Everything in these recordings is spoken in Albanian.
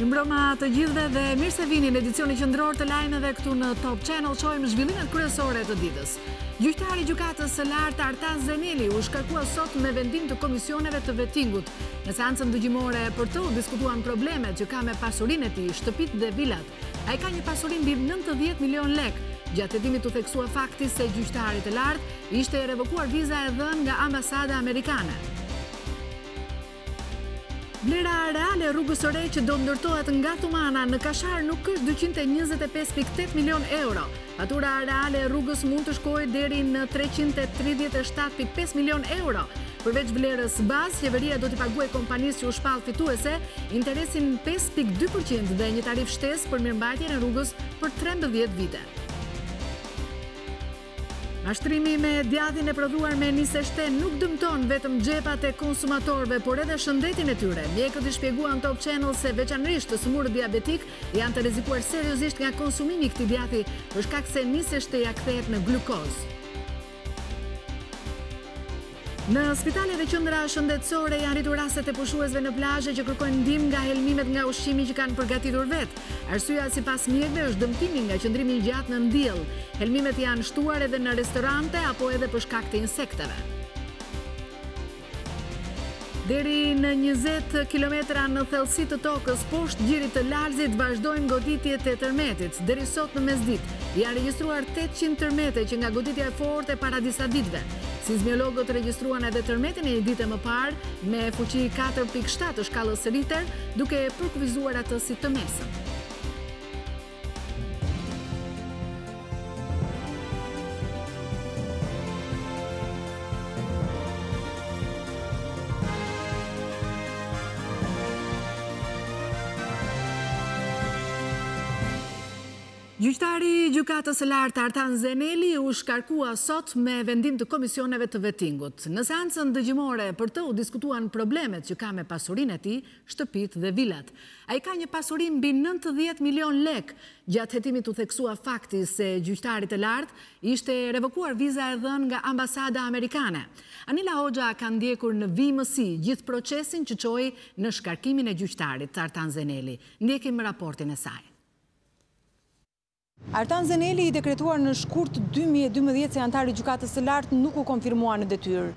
Mbroma të gjithëve dhe mirë se vini në edicioni qendror të lajmeve këtu në Top Channel. Shohim zhvillimet kryesore të ditës. Gjyqtari i gjykatës së lartë Artan Zeneli u shkarkua sot me vendim të komisioneve të vettingut. Në seancën dëgjimore për të u diskutuan problemet që ka me pasurinë e tij, shtëpitë dhe vilat. Ai ka një pasuri mbi 90 milion lek. Gjatë hetimit u theksua fakti se gjyqtarit të lartë ishte revokuar viza e dhënë nga ambasada amerikane. Vlera reale rrugës së re që do ndërtohet nga Tumana në Kashar nuk është 225.8 milion euro. Fatura reale e rrugës mund të shkojë deri në 337.5 milion euro. Përveç vlerës bazë, qeveria do t'i paguajë kompanisë që u shpall fituese interesin 5.2% dhe një tarif shtesë për mirëmbajtjen e rrugës për 13 vite. Mashtrimi me djathtin e prodhuar me nisë shten nuk dëmton vetëm xhepat e konsumatorëve, por edhe shëndetin e tyre. Mjekët i shpjeguan Top Channel se veçanërisht të smurët diabetik janë të rrezikuar seriozisht nga konsumimi i këtij djathi për shkak se nisë shteja kthehet në glukozë. Në spitale dhe qendra shëndetësore janë rritur rastet e pushuesve në plazhe që kërkojnë ndihmë nga helmimet nga ushqimi që kanë përgatitur vetë. Arsyeja sipas mjekëve është dëmtimi nga qëndrimi i gjatë në ndjell. Helmimet janë shtuar edhe në restorante apo edhe për shkak të insekteve. Deri në 20 kilometra në thellësi të tokës poshtë gjirit të Lalzit vazhdojnë goditjet e tërmetit. Deri sot në mesditë janë regjistruar 800 tërmete që nga goditja e fortë para disa ditëve. Sismologët regjistruan edhe tërmetin e një dite më parë me fuqi 4.7 të shkallës Richter, duke përkufizuar atë si të mesëm. Gjyqtari i gjykatës së lartë Artan Zeneli u shkarkua sot me vendim të komisioneve të vettingut. Në seancën dëgjimore për të u diskutuan problemet që ka me pasurinë e tij, shtëpitë dhe vilat. Ai ka një pasuri mbi 90 milion lek. Gjatë hetimit u theksua fakti se gjyqtarit të lartë ishte revokuar viza e dhënë nga ambasada amerikane. Anila Hoxha ka ndjekur në vimësi gjithë procesin që çoi në shkarkimin e gjyqtarit Artan Zeneli. Ndjekim raportin e saj. Artan Zeneli i dekretuar në shkurt 2012 se antari i gjykatës së lartë nuk u konfirmua në detyrë.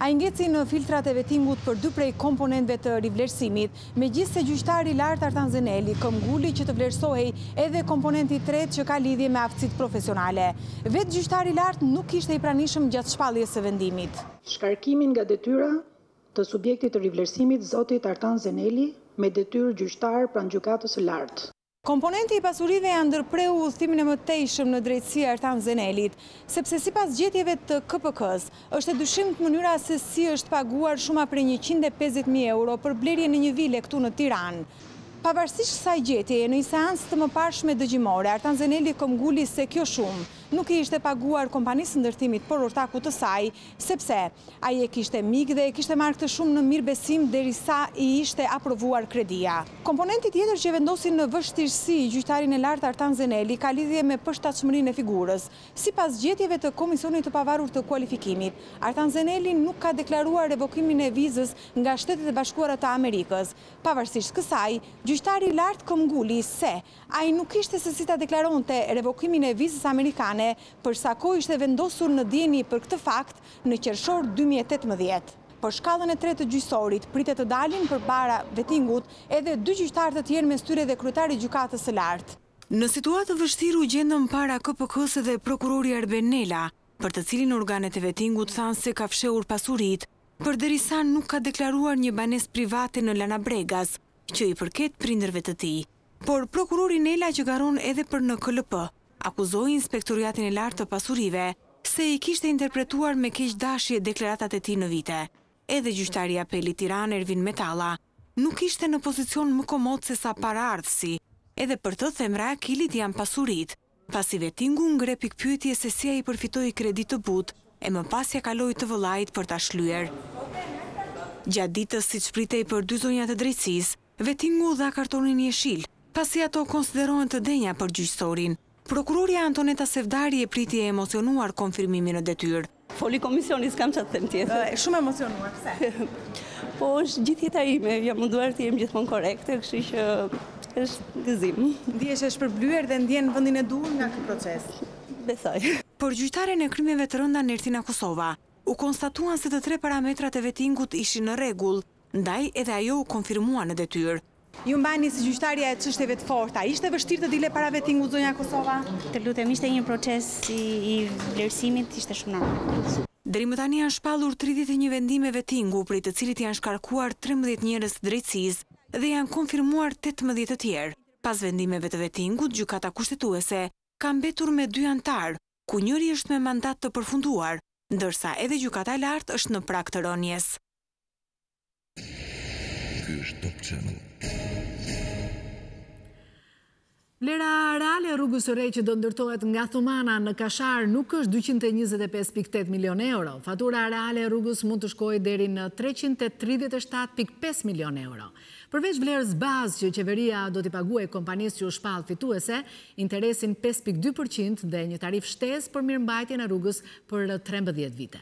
Ai ngeci në filtrat e vettingut për 2 prej komponentëve të rivlerësimit, megjithëse gjyqtari i lartë Artan Zeneli këmbguli që të vlerësohej edhe komponenti i tretë që ka lidhje me aftësitë profesionale. Vetë gjyqtari i lartë nuk ishte i pranishëm gjatë shpalljes së vendimit. Shkarkimin nga detyra të subjektit të rivlerësimit zotit Artan Zeneli me detyrë gjyqtar pranë gjykatës së lartë. Komponenti i pasurive janë ndërpreu udhëtimin e mëtejshëm në drejtësi Artan Zenelit, sepse sipas gjetjeve të KPK-s, është e dyshimt mënyra se si është paguar shuma prej 150.000 euro për blerjen e një vile këtu në Tiranë. Pavarësisht kësaj gjetjeje, në një seancë të mëparshme dëgjimore, Artan Zeneli këmbguli se kjo shumë nuk i ishte paguar kompanisë ndërtimit por ortakut të saj, sepse ai e kishte mik dhe e kishte marrë këtë shumë në mirë besim derisa i ishte aprovuar kredia. Komponenti tjetër që vendosi në vështirësi gjyqtarin e lartë Artan Zeneli ka lidhje me përshtatshmërinë e figurës. Sipas gjetjeve të Komisionit të Pavarur të Kualifikimit, Artan Zeneli nuk ka deklaruar revokimin e vizës nga Shtetet e Bashkuara të Amerikës. Pavarësisht kësaj, gjyqtari i lartë këmbguli se ai nuk ishte se si ta deklaronte revokimin e vizës amerikane, për sa kohë ishte vendosur në dieni për këtë fakt në qershor 2018. Për shkallën e tretë të gjyqësorit pritet të dalin përpara vettingut edhe 2 gjyqtarë të tjerë mes tyre dhe kryetari i gjykatës së lartë. Në situatë të vështirë u gjendën para KPK-s dhe prokurori Arbenela, për të cilin organet e vettingut thanë se ka fshehur pasuritë, përderisa nuk ka deklaruar një banesë private në Lana Bregas, që i përket prindërve të tij. Por prokurori Nela që garon edhe për në KLP, akuzoi Inspektoriatin e Lartë të Pasurive se i kishte interpretuar me keqdashje deklaratat e tij në vite. Edhe gjyqtari i Apelit Tiranë Ervin Metalla nuk ishte në pozicion më komod se sa paraardhësi. Edhe për të themra e akilit janë pasuritë, pasi vettingu ngre pikpyetje se si ai përfitoi kredi të butë e më pas ja kaloi të vëllait për ta shlyer. Gjatë ditës, siç pritej për 2 zonja të drejtësisë, vettingu dha kartonin jeshil, pasi ato konsiderohen të denja për gjyqësorin. Prokuroria Antoneta Sevdari e priti e emocionuar konfirmimin në detyrë. Foli komisioni, s'kam çfarë të them tjetër. Shumë emocionuar, pse? Po është gjithë jeta ime, jam munduar të jem gjithmonë korrekte, kështu që është gëzim. Ndihesh e shpërblyer dhe ndjen vendin e duhur nga ky proces. Besoj. Për gjyqtaren e krimeve të rënda në Ertina Kosova, u konstatuan se të 3 parametrat e vettingut ishin në rregull, ndaj edhe ajo u konfirmua në detyrë. Ju mbani si gjyqtarja e çështjeve të forta, ishte vështirë të dile para vettingut zonja Kosova? Të lutem, ishte një proces i vlerësimit, ishte shumë normal. Deri më tani janë shpallur 31 vendime vettingu, prej të cilit janë shkarkuar 13 njerëz të drejtësisë dhe janë konfirmuar 18 të tjerë. Pas vendimeve të vettingut, gjykata kushtetuese ka mbetur me 2 antar, ku njëri është me mandat të përfunduar, ndërsa edhe gjykata e lartë është në prag të rënies. Ky është Top Channel. Vlera reale e rrugës së re që do ndërtohet nga Thumana në Kashar nuk është 225.8 milion euro. Fatura reale e rrugës mund të shkojë deri në 337.5 milion euro. Përveç vlerës bazë që qeveria do t'i paguajë kompanisë që u shpall fituese, interesin 5.2% dhe një tarif shtesë për mirëmbajtjen e rrugës për 13 vite.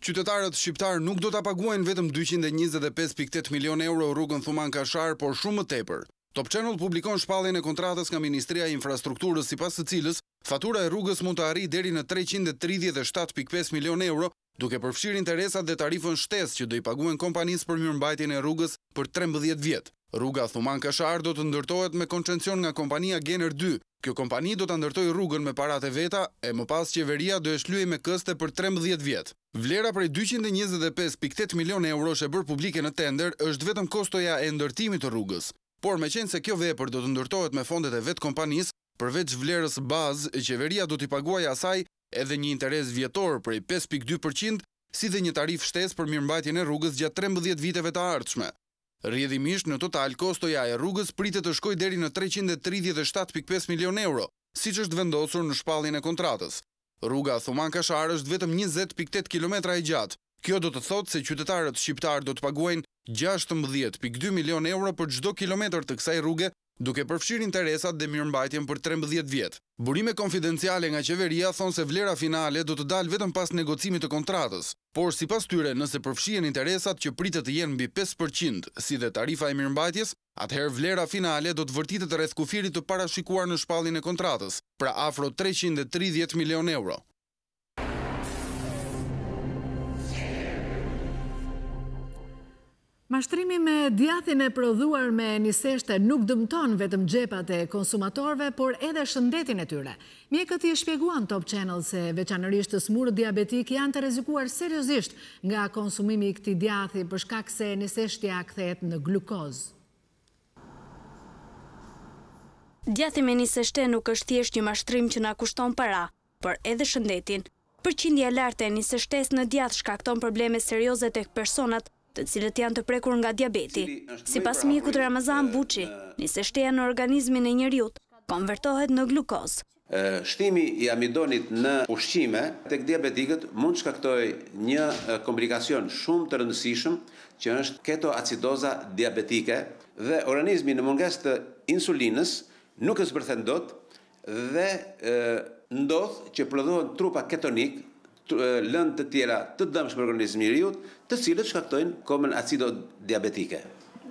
Qytetarët shqiptar nuk do t'a paguajnë vetëm 225.8 milion euro rrugën Thuman-Kashar, por shumë më tepër. Top Channel publikon shpalljen e kontratës nga Ministria e Infrastrukturës, sipas së cilës fatura e rrugës mund të arrijë deri në 337.5 milion euro, duke përfshirë interesat dhe tarifën shtesë që do i paguhen kompanisë për mirëmbajtjen e rrugës për 13 vjet. Rruga Thuman-Kashar do të ndërtohet me koncesion nga kompania Gener 2. Kjo kompani do ta ndërtojë rrugën me paratë veta e më pas qeveria do e shlyejë me këste për 13 vjet. Vlera prej 225.8 milion euro që e bërë publike në tender është vetëm kostoja e ndërtimit të rrugës. Por me qenë se kjo vepër do të ndërtohet me fondet e vetë kompanisë, përveç vlerës bazë, qeveria do t'i paguajë asaj edhe një interes vjetor prej 5.2%, si dhe një tarif shtesë për mirëmbajtjen e rrugës gjatë 13 viteve të ardhshme. Rrjedhimisht në total kostoja e rrugës pritet të shkojë deri në 337.5 milion euro, siç është vendosur në shpalljen e kontratës. Rruga Thuman-Kashar është vetëm 20.8 kilometra e gjatë. Kjo do të thotë se qytetarët shqiptar do të paguajnë 16.2 milion euro për çdo kilometër të kësaj rruge, duke përfshirë interesat dhe mirëmbajtjen për 13 vjet. Burime konfidenciale nga qeveria thonë se vlera finale do të dalë vetëm pas negocimit të kontratës, por sipas tyre nëse përfshihen interesat që pritet të jenë mbi 5%, si dhe tarifa e mirëmbajtjes, atëherë vlera finale do të vërtitet rreth kufirit të parashikuar në shpalljen e kontratës, pra afro 330 milion euro. Mashtrimi me djathin e prodhuar me niseshte nuk dëmton vetëm xhepat e konsumatorëve, por edhe shëndetin e tyre. Mjekët i shpjeguan Top Channel se veçanërisht të smurët diabetik janë të rrezikuar seriozisht nga konsumimi i këtij djathi për shkak se niseshtja kthehet në glukozë. Djathi me niseshte nuk është thjesht një mashtrim që na kushton para, por edhe shëndetin. Përqindja e lartë e niseshtesë në djath shkakton probleme serioze tek personat të cilët janë të prekur nga diabeti. Sipas mjekut Ramazan Buçi, niseshtja në organizmin e njeriut konvertohet në glukozë. Shtimi i amidonit në ushqime tek diabetikët mund shkaktojë një komplikacion shumë të rëndësishëm që është ketoacidoza diabetike dhe organizmi në mungesë të insulinës nuk e zbërthen dot dhe ndodh që prodhohen trupa ketonik, lëndë të tjera të dëmshme për organizmin e njeriut, të cilët shkaktojnë komën acido diabetike.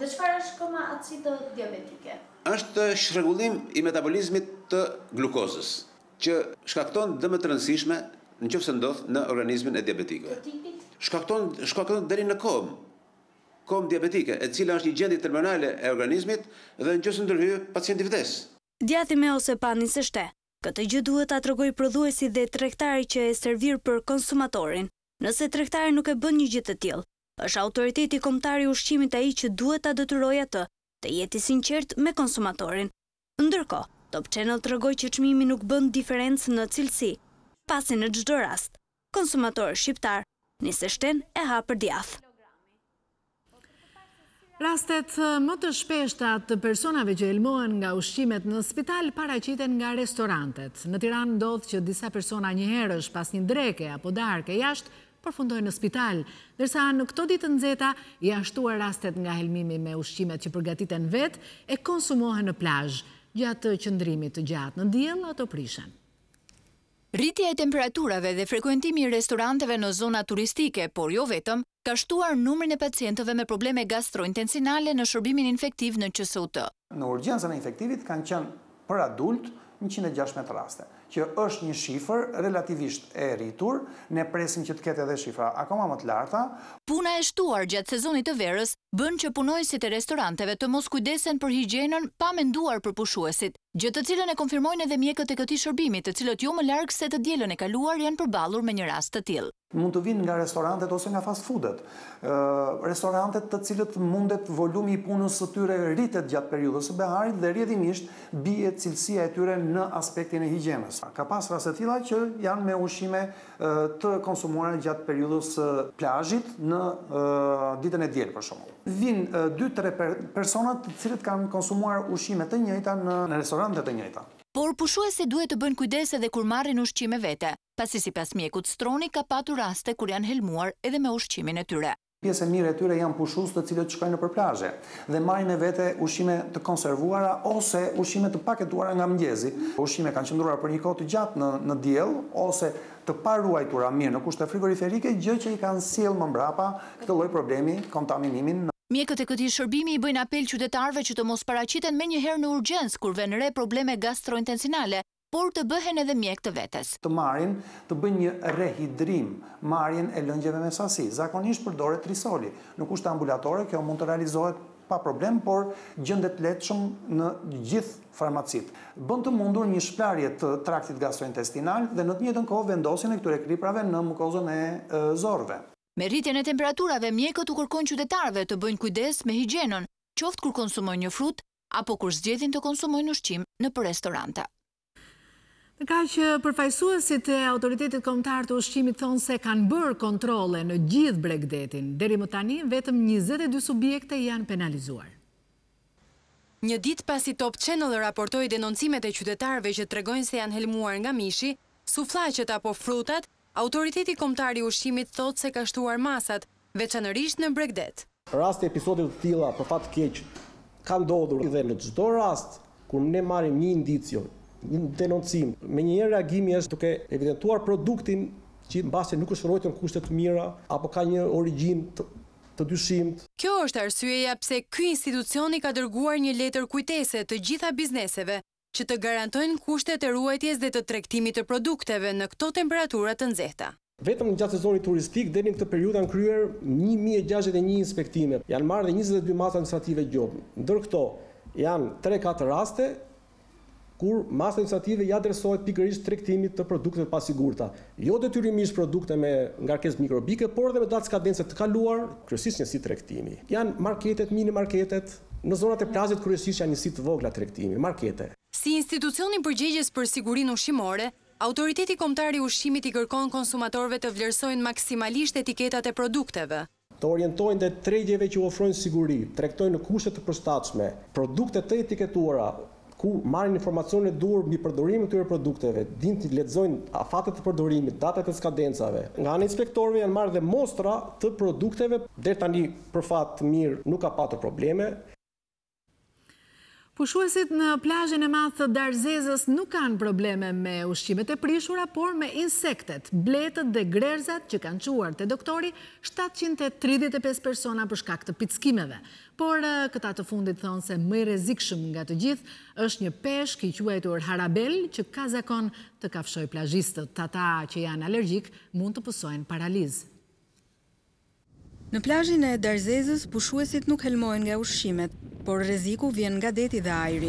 Dhe çfarë është koma acido diabetike? Është shregullim i metabolizmit të glukozës, që shkakton dëme të rëndësishme nëse ndodh në organizmin e diabetikëve. Shkakton deri në komë diabetike, e cila është një gjendje terminale e organizmit dhe nëse ndërhyj pacienti vdes. Djathi me ose pa niseshte. Këtë gjë duhet ta tregoj prodhuesi dhe tregtari që e servir për konsumatorin. Nëse tregtari nuk e bën një gjë të tillë, është autoriteti kombëtar i ushqimit ai që duhet ta detyrojë atë të jetë i sinqert me konsumatorin. Ndërkohë, Top Channel tregoi që çmimi nuk bën diferencë në cilësi, pasi në çdo rast, konsumatori shqiptar niseshten e ha për djath. Rastet më të shpeshta të personave që elmohen nga ushqimet në spital paraqiten nga restorantet. Në Tiranë ndodh që disa persona një herësh pas një dreke apo darke jashtë përfundojnë në spital, ndërsa në këto ditë nxehta janë shtuar rastet nga helmimi me ushqimet që përgatiten vetë e konsumohen në plazh. Gjatë qëndrimit të gjatë në diell ato prishen. Rritja e temperaturave dhe frekuentimi i restoranteve në zona turistike, por jo vetëm, ka shtuar numrin e pacientëve me probleme gastrointestinale në shërbimin infektiv në QSUT. Në urgjencën e infektivit kanë qenë për adult 116 raste, që është një shifër relativisht e rritur, ne presim që të ketë edhe shifra akoma më të larta. Puna e shtuar gjatë sezonit të verës bën që punojësit e restoranteve të mos kujdesen për higjienën pa menduar për pushuesit, gjë të cilën e konfirmojnë edhe mjekët e këtij shërbimi, të cilët jo më larg se të dielën e kaluar janë përballur me një rast të tillë. Mund të vinë nga restorantet ose nga fast foodet. Restorantet të cilët mundet volumi i punës së tyre rritet gjatë periudhës së beharit dhe rrjedhimisht bie cilësia e tyre në aspektin e higjienës. Ka pas raste të tilla që janë me ushqime të konsumuara gjatë periudhës së plazhit në ditën e diel për shembull. Vinë 2-3 persona të cilët kanë konsumuar ushqime të njëjta në restorante të njëjta. Por pushuesit duhet të bëjnë kujdes edhe kur marrin ushqime vete, pasi sipas mjekut Stroni ka patur raste kur janë helmuar edhe me ushqimin e tyre. Pjesë e mirë e tyre janë pushues të cilët shkojnë nëpër plazhe dhe marrin me vete ushqime të konservuara ose ushqime të paketuara nga mëngjesi. Ushqime kanë qëndruar për një kohë të gjatë në diell ose të paruajtura mirë në kushte frigoriferike, gjë që i kanë sjellë më mbrapa këtë lloj problemi, kontaminimin. Mjekët e këtij shërbimi i bëjnë apel qytetarëve që të mos paraqiten menjëherë në urgjencë kur vjen re probleme gastrointestinale, por të bëhen edhe mjek të vetes. Të marrin, të bëjnë një rehidrim, marrjen e lëngjeve me sasi. Zakonisht përdoret trisoli. Në kushte ambulatore kjo mund të realizohet pa problem, por gjendet lehtëshëm në gjithë farmacit. Bën të mundur një shplarje të traktit gastrointestinal dhe në të njëjtën kohë vendosin e këtyre kriprave në mukozën e zorrëve. Me rritjen e temperaturave, mjekët u kërkojnë qytetarëve të bëjnë kujdes me higjienën, qoftë kur konsumojnë një frut apo kur zgjedhin të konsumojnë ushqim në restorante. Ka që përfaqësuesit e Autoritetit Kombëtar të Ushqimit thonë se kanë bërë kontrolle në gjithë Bregdetin. Deri më tani, vetëm 22 subjekte janë penalizuar. Një ditë pasi Top Channel raportoi denoncimet e qytetarëve që tregojnë se janë helmuar nga mishi, sufllaqet apo frutat, Autoriteti Kombëtar i Ushqimit thotë se ka shtuar masat, veçanërisht në Bregdet. Raste episode të tilla për fat keq ka ndodhur dhe në çdo rast kur ne marrim një indicio, një denoncim, menjëherë reagimi është duke evidentuar produktin që mbase nuk është ruajtur në kushte të mira apo ka një origjinë të dyshimt. Kjo është arsyeja pse ky institucioni ka dërguar një letër kujtese të gjitha bizneseve që të garantojnë kushtet e ruajtjes dhe të tregtimit të produkteve në këto temperatura të nxehta. Vetëm gjatë sezonit turistik deri në këtë periudhë kanë kryer 1061 inspektime. Janë marrë dhe 22 masa administrative gjob. Ndër këto janë 3-4 raste kur masa administrative ja adresohet pikërisht tregtimit të produkteve të pasigurta. Jo detyrimisht produkte me ngarkesë mikrobike, por edhe me datë skadence të kaluar, kryesisht njësi tregtimi. Janë marketet, mini marketet, në zonat e plazhit kryesisht janë njësi të vogla tregtimi, markete. Si institucioni përgjigjes për sigurinë ushqimore, Autoriteti Kombëtar i Ushqimit i kërkon konsumatorëve të vlerësojnë maksimalisht etiketat e produkteve. Të orientojnë dhe tregjeve që ofrojnë siguri, tregtojnë në kushte të përshtatshme, produkte të etiketuara, ku marrin informacione duhur mbi përdorimin e këtyre produkteve, dinë të lexojnë afatet e përdorimit, datat e skadencave. Nga ana e inspektorëve janë marrë dhe mostra të produkteve, deri tani për fat të mirë nuk ka patur probleme. Pushuesit në plazhin e madh të Darzezës nuk kanë probleme me ushqimet e prishura, por me insektet, bletët dhe grerzat që kanë quar te doktori 735 persona për shkak të pickimeve. Por këta të fundit thonë se më i rrezikshëm nga të gjithë është një peshk i quajtur harabel që ka zakon të kafshoj plazhistët. Ata që janë alergjik mund të pësojnë paralizë. Në plazhin e Darzezës, pushuesit nuk helmojnë nga ushqimet, por rreziku vjen nga deti dhe ajri.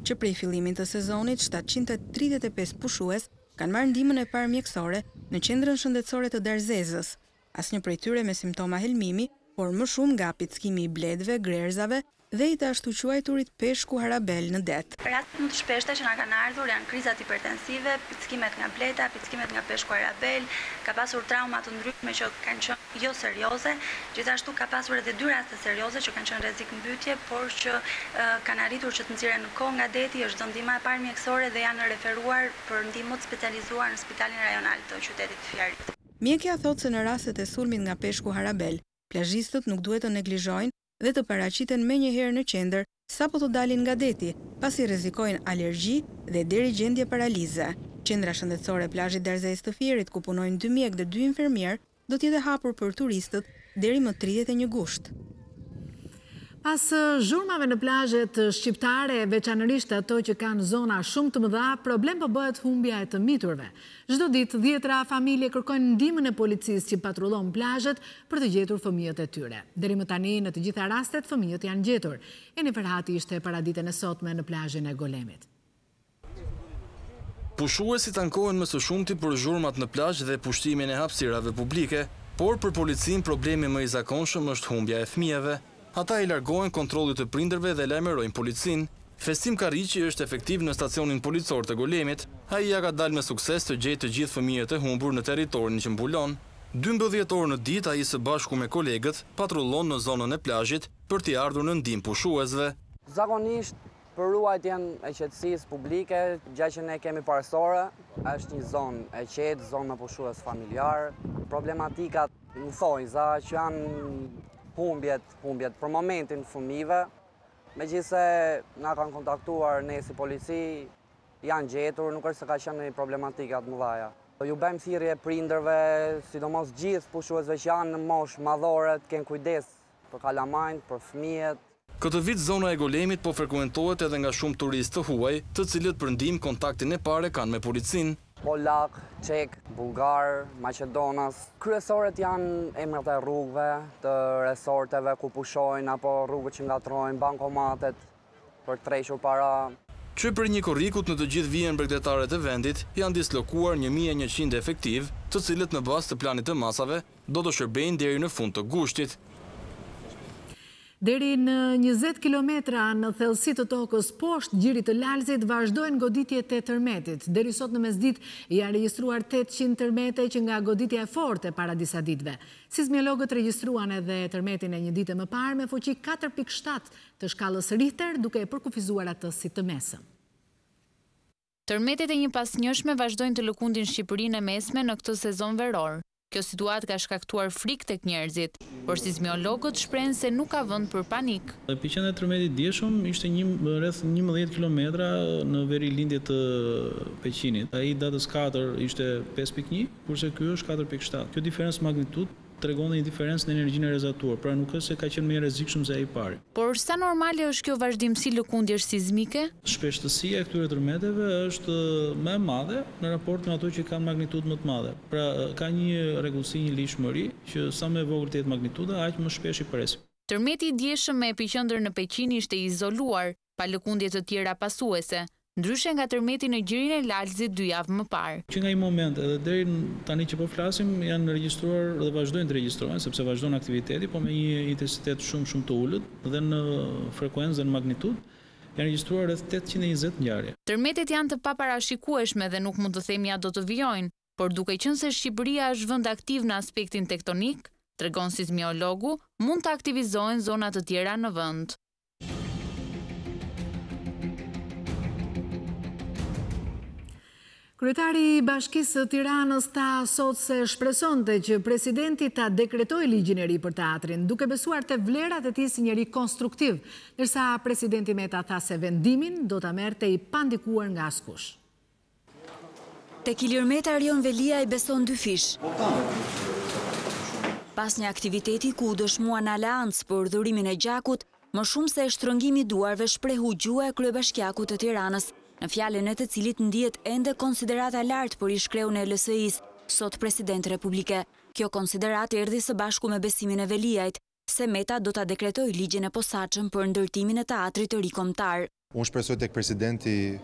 Që prej fillimit të sezonit, 735 pushues kanë marrë ndihmën e parë mjekësore në qendrën shëndetësore të Darzezës. Asnjë prej tyre me simptoma helmimi, por më shumë nga pickimi i bledhve, grerzave dhe i të ashtu quajturit peshku harabel në det. Rastet më të shpeshta që na kanë ardhur janë krizat hipertensive, pickimet nga bleta, pickimet nga peshku harabel, ka pasur trauma të ndryshme që kanë qenë jo serioze, gjithashtu ka pasur edhe 2 raste serioze që kanë qenë rrezik mbytje, por që kanë arritur që të nxirren në kohë nga deti, është ndihma e parë mjekësore dhe janë referuar për ndihmë të specializuar në Spitalin Rajonal të qytetit të Fijarit. Mjekja thotë se në rastet e sulmit nga peshku harabel, plazhistët nuk duhet të neglizhojnë dhe të paraqiten menjëherë në qendër sapo të dalin nga deti, pasi rrezikojnë alergji dhe deri gjendje paralize. Qendra shëndetësore plazhi Darzes të Fierit, ku punojnë 2 mjek dhe 2 infermier, do t'jetë hapur për turistët deri më 31 gusht. Pas zhurmave në plazhet shqiptare, veçanërisht ato që kanë zona shumë të mëdha, problem po bëhet humbja e të miturve. Çdo ditë 10 familje kërkojnë ndihmën e policisë që patrullon plazhet për të gjetur fëmijët e tyre. Deri më tani në të gjitha rastet fëmijët janë gjetur. Eni Ferhati ishte paraditën e sotme në plazhin e Golemit. Pushuesit ankohen më së shumti për zhurmat në plazh dhe pushtimin e hapësirave publike, por për policin problemi më i zakonshëm është humbja e fëmijëve. Ata i largohen kontrollit të prindërve dhe lajmërojnë policin. Festim Kariqi është efektiv në stacionin policor të Golemit. Ai ja ka dalë me sukses të gjejë të gjithë fëmijët e humbur në territorin që mbulon. 12 orë në ditë ai së bashku me kolegët patrullon në zonën e plazhit për t'i ardhur në ndihmë pushuesve. Zakonisht për ruajtjen e qetësisë publike, gjë që ne kemi parësore, është një zonë e qetë, zonë me pushues familjar. Problematikat në thojza që janë humbjet për momentin fëmijëve, megjithse na kanë kontaktuar ne si polici, janë gjetur, nuk është se ka qenë problematikat mëdha. Ju bëjmë thirrje prindërve, sidomos gjithë pushuesve që janë në moshë madhore, të kenë kujdes për kalamajt, për fëmijët. Këtë vit zona e Golemit po frekuentohet edhe nga shumë turistë të huaj, të cilët për ndihmë kontaktin e parë kanë me policinë. Polak, Çek, Bulgar, Maqedonas. Kryesorët janë emrat e rrugëve, të resorteve ku pushojnë apo rrugët që ngatrojnë, bankomatet për treshur para. Që për një Korrikut në të gjithë vijën mbretërorët e vendit janë dislokuar 1100 efektiv, të cilët në bazë të planit të masave do të shërbejnë deri në fund të gushtit. Deri në 20 kilometra në thellësi të tokës poshtë gjirit të Lalzit vazhdojnë goditjet e tërmetit. Deri sot në mesditë janë regjistruar 800 tërmete që nga goditja e forte para disa ditëve. Sismologët regjistruan edhe tërmetin e një dite më parë me fuqi 4.7 të shkallës Richter, duke e përkufizuar atë si të mesëm. Tërmetet e një pasnjëshme vazhdojnë të lëkundin Shqipërinë e mesme në këtë sezon veror. Kjo situatë ka shkaktuar frikë tek njerëzit, por sismologët shprehen se nuk ka vend për panik. Epicentri i tërmetit dieshëm ishte rreth 11 kilometra në veri lindje të Peqinit. Ai datës 4 ishte 5.1, kurse ky është 4.7. Kjo diferencë magnitudë tregon një diferencë në energjinë e rrezatuar, pra nuk është se ka qenë më i rrezikshëm se ai i pari. Por sa normale është kjo vazhdimsi lëkundjesh sismike? Shpeshtësia e këtyre tërmeteve është më e madhe në raport me ato që kanë magnitudë më të madhe. Pra ka një rregullsi, një lishmëri që sa më e vogël të jetë magnituda, aq më shpesh i presim. Tërmeti i dieshëm me epicentër në Peqin ishte izoluar, pa lëkundje të tjera pasuese, ndryshe nga tërmeti në gjirin e Lalzit 2 javë më parë. Që nga i moment edhe deri tani që po flasim janë regjistruar dhe vazhdojnë të regjistrohen sepse vazhdon aktiviteti, po me një intensitet shumë të ulët dhe në frekuencë dhe në magnitudë janë regjistruar rreth 820 ngjarje. Tërmetet janë të paparashikueshme dhe nuk mund të themi ja do të vijojnë, por duke qenë se Shqipëria është vend aktiv në aspektin tektonik, tregon sismologu, mund të aktivizohen zona të tjera në vend. Kryetari i Bashkisë së Tiranës tha sot se shpresonte që presidenti ta dekretoj ligjin e ri për teatrin, duke besuar te vlerat e tij si njeri konstruktiv, ndërsa presidenti Meta tha se vendimin do ta merrte i pandikuar nga askush. Tek Ilir Meta Arion Velia i beson dyfish. Pas një aktiviteti ku dëshmuan aleancë për dhurimin e gjakut, më shumë se shtrëngimi i duarve shprehu gjua e kryebashkiakut të Tiranës, në fjalën e të cilit ndihet ende konsiderata lartë për ish-kreun e LSI-s, sot president Republike. Kjo konsiderat erdhi së bashku me besimin e Veliajt, se Meta do ta dekretoj ligjin e posaçëm për ndërtimin e teatrit të ri kombëtar. Unë shpresoj tek presidenti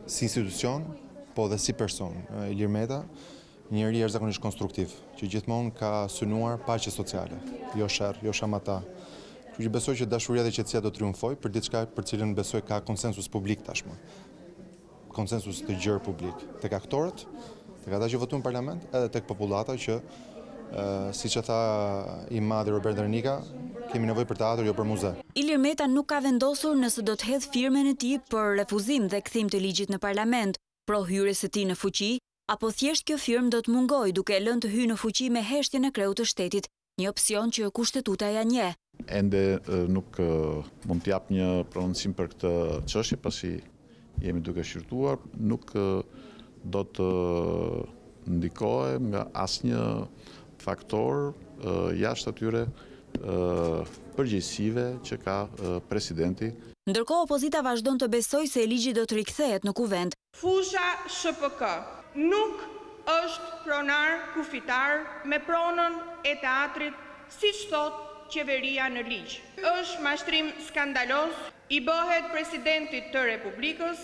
si institucion, po dhe si person, Ilir Meta, njëri jashtëzakonisht konstruktiv, që gjithmonë ka synuar paqe sociale, jo sherr, jo shamata. Kështu që besoj që dashuria dhe qetësia do triumfoj për diçka për cilën besoj ka konsensus publik tashmë. Konsensus të gjerë publik, tek aktorët, tek ata që votuan në parlament, edhe tek popullata që, siç e tha i madhi Robert Dernika, kemi nevojë për teatr, jo për muze. Ilir Meta nuk ka vendosur nëse do të hedh firmën e tij për refuzim dhe kthim të ligjit në parlament, pro hyrjes së tij në fuqi, apo thjesht kjo firmë do të mungojë duke lënë të hyjë në fuqi me heshtjen e kreut të shtetit, një opsion që kushtetuta ja njeh. Ende nuk mund të jap një prononcim për këtë çështje pasi jemi duke shqyrtuar, nuk do të ndikohet nga asnjë faktor jashtë atyre përgjegjësive që ka presidenti. Ndërkohë opozita vazhdon të besojë se ligji do të rikthehet në kuvend. Fusha SHPK nuk është pronar kufitar me pronën e teatrit, siç thot qeveria në ligj. Është mashtrim skandalos, i bëhet presidentit të Republikës,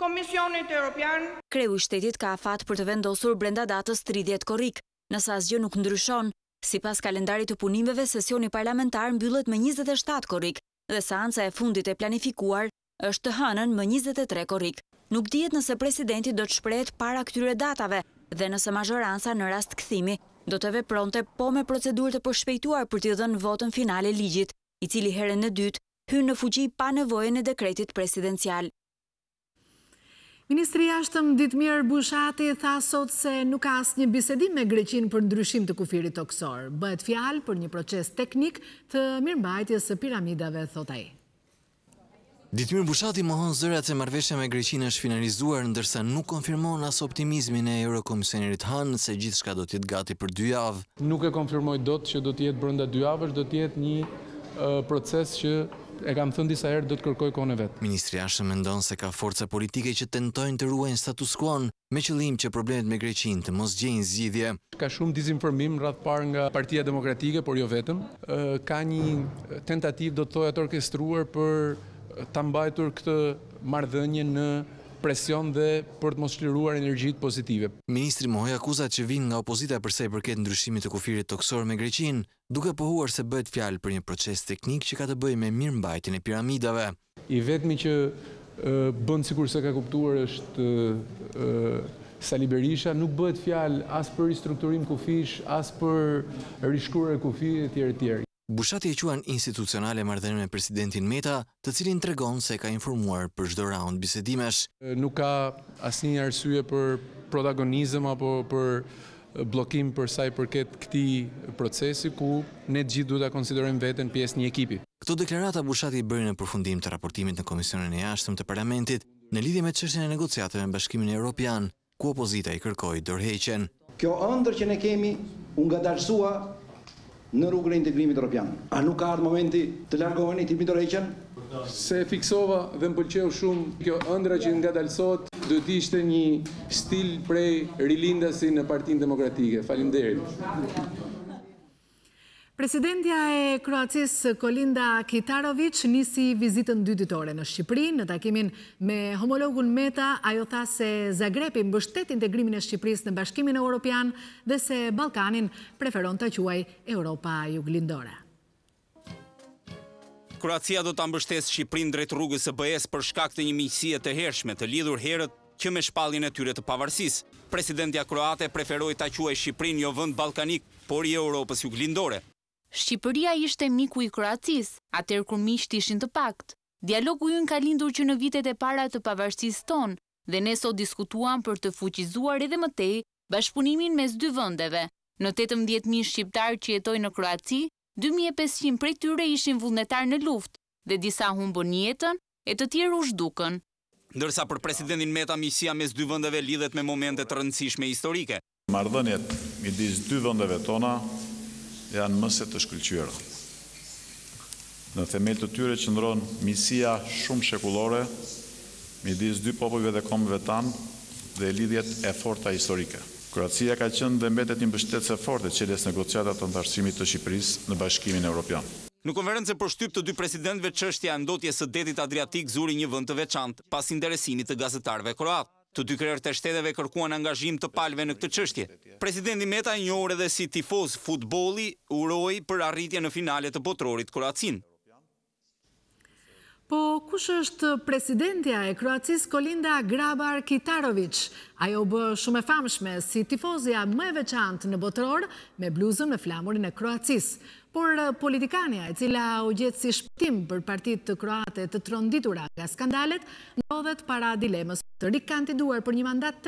Komisionit Evropian. Kreu i shtetit ka afat për të vendosur brenda datës 30 korrik. Nëse asgjë nuk ndryshon, sipas kalendarit të punimeve, sesioni parlamentar mbyllet me 27 korrik dhe seanca e fundit e planifikuar është të hënën më 23 korrik. Nuk dihet nëse presidenti do të shprehet para këtyre datave dhe nëse mazhoranca në rast kthimi do të vepronte po me procedurë të përshpejtuar për t'i dhënë votën finale ligjit, i cili herën e dytë hyn në fuqi pa nevojën e dekretit presidencial. Ministri i Jashtëm Ditmir Bushati tha sot se nuk ka asnjë bisedim me Greqinë për ndryshim të kufirit toksor. Bëhet fjalë për një proces teknik të mirëmbajtjes së piramidave, thot ai. Ditmir Bushati mohon zërat se marrëveshja me Greqinë është finalizuar, ndërsa nuk konfirmon as optimizmin e Eurokomisionerit Han se gjithçka do të jetë gati për 2 javë. Nuk e konfirmoj dot që do të jetë brenda 2 javësh, do të jetë një proces që e kam thënë disa herë do të kërkoj kohën e vet. Ministri i Jashtëm mendon se ka forca politike që tentojnë të ruajnë status quo me qëllim që problemet me Greqinë të mos gjejnë zgjidhje. Ka shumë dezinformim rreth parë nga Partia Demokratike, por jo vetëm. Ka një tentativë do të thoya të orkestruar për ta mbajtur këtë marrëdhënie në presion dhe për të mos çliruar energjitë pozitive. Ministri mohoi akuzat që vijnë nga opozita për sa i përket ndryshimit të kufirit toksor me Greqinë, duke pohuar se bëhet fjalë për një proces teknik që ka të bëjë me mirëmbajtjen e piramidave. I vetmi që bën sikur se ka kuptuar është Sali Berisha, nuk bëhet fjalë as për ristrukturim kufish, as për rishkruar kufi etj. Bushati e quan institucionale marrëdhënien me presidentin Meta, të cilin tregon se ka informuar për çdo raund bisedimesh. Nuk ka asnjë arsye për protagonizëm apo për bllokim për sa i përket këtij procesi ku ne të gjithë duhet ta konsiderojmë veten pjesë një ekipi. Këto deklarata Bushati i bëri në përfundim të raportimit në Komisionin e Jashtëm të Parlamentit në lidhje me çështjen e negociatave me Bashkimin Evropian, ku opozita i kërkoi dorëheqjen. Kjo ëndër që ne kemi u ngadalsua në rrugën e integrimit evropian. A nuk ka ardhur momenti të largoheni, të dorëheqjen? Se fiksova dhe më pëlqeu shumë kjo ëndra që ngadalsohet, do të ishte një stil prej rilindasi në Partinë Demokratike. Faleminderit. Presidentja e Kroacisë Kolinda Kitarović nisi vizitën 2 ditore në Shqipëri. Në takimin me homologun Meta, ajo tha se Zagrebi mbështet integrimin e Shqipërisë në Bashkimin Evropian dhe se Ballkanin preferon ta quajë Europa Juglindore. Kroacia do ta mbështesë Shqipërinë drejt rrugës së BE-s për shkak të një miqësie të hershme të lidhur herët që me shpalljen e tyre të pavarësisë. Presidentja kroate preferoi ta quajë Shqipërinë jo vend ballkanik, por i Europës Juglindore. Shqipëria ishte miku i Kroacisë, atëherë kur miqtë ishin të pakt. Dialogu ynë ka lindur që në vitet e para të pavarësisë tonë dhe ne sot diskutuam për të fuqizuar edhe më tej bashkëpunimin mes 2 vendeve. Në 18.000 shqiptarë që jetojnë në Kroaci, 2.500 prej tyre ishin vullnetar në luftë dhe disa humbën jetën e të tjerë u zhdukën. Ndërsa për presidentin Meta miqësia mes 2 vendeve lidhet me momente të rëndësishme historike. Marrëdhëniet midis 2 vendeve tona janë mëse të shkëlqyera. Në themel të tyre qëndron miqësia shumë shekullore midis 2 popujve dhe kombëve tanë dhe lidhjet e forta historike. Kroacia ka qenë dhe mbetet një mbështetëse forte çelës negociatat të antarësimit të Shqipërisë në Bashkimin Evropian. Në konferencë për shtyp të 2 presidentëve, çështja e ndotjes së detit Adriatik zuri një vend të veçantë pas interesimit të gazetarëve kroat. Të 2 krerët e shteteve kërkuan angazhim të palëve në këtë çështje. Presidenti Meta, i njohur edhe si tifoz futbolli, uroi për arritje në finale të botrorit Kroacin. Po kush është presidentja e Kroacisë Kolinda Grabar-Kitarović? Ajo bë shumë e famshme si tifozja më e veçantë në botror me bluzën me flamurin e Kroacisë. Por politikania e cila u gjet si shpëtim për partitë kroate të tronditura nga skandalet, ndodhet para dilemës të rikandiduar për një mandat